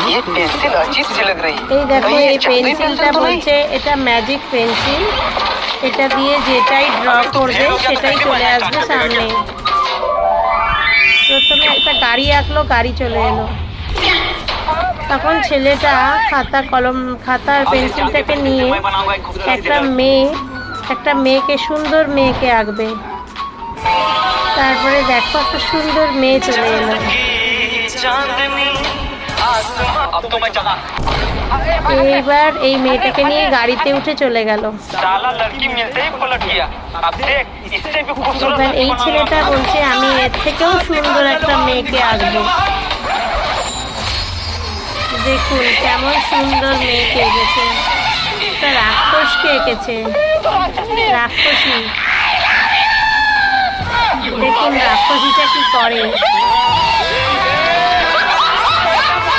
ये पेंसिल अजीब सी लग रही है। এই দেখো कहीं ये এই जादुई পেন্সিলটা पेंसिल तो नहीं? বলছে এটা ম্যাজিক পেন্সিল, এটা দিয়ে যেটাই ড্র করবে সেটাই চলে আসবে সামনে। প্রথমে একটা গাড়ি আঁকলো, গাড়ি চলে এলো। তখন ছেলেটা খাতা আর পেন্সিলটাকে নিয়ে একটা মেয়েকে, সুন্দর মেয়েকে আঁকবে। তারপরে দেখো একটা সুন্দর মেয়ে চলে এলো। এইবার এই মেয়েটাকে নিয়ে গাড়িতে উঠে চলে গেল। এবার এই ছেলেটা বলছে আমি এর থেকেও সুন্দর একটা মেয়েকে আঁকবো। দেখুন কেমন সুন্দর মেয়েকে এঁকেছে, একটা রাক্ষসকে এঁকেছে, রাক্ষসী। দেখুন রাক্ষসীটা কি করে।